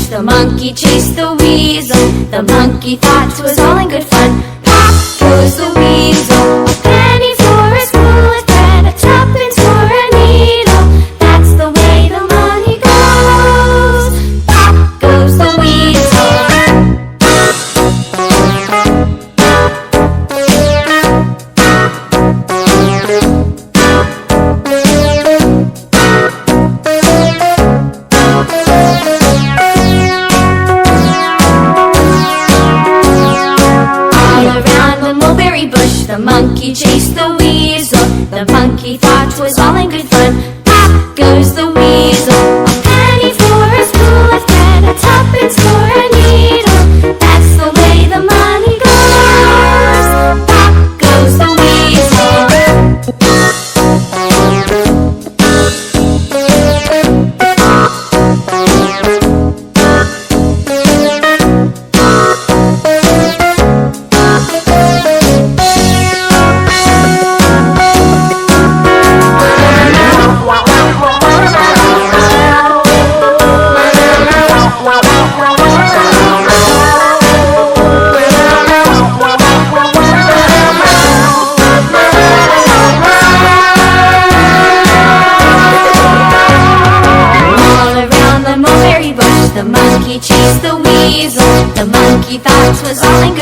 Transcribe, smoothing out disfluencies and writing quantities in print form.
The monkey chased the weasel. The monkey thought it was all in good fun. Pop goes the weasel. A penny for a spool of thread, a tuppence for a needle. That's the way the money goes. Pop goes the weasel. The monkey chased the weasel. The monkey thought it was all in good fun. Pop goes the weasel. A penny for a spool of thread, a tuppence for a needle. That's the way the money goes. Pop goes the weasel. The monkey chased the weasel. The monkey thought it was all in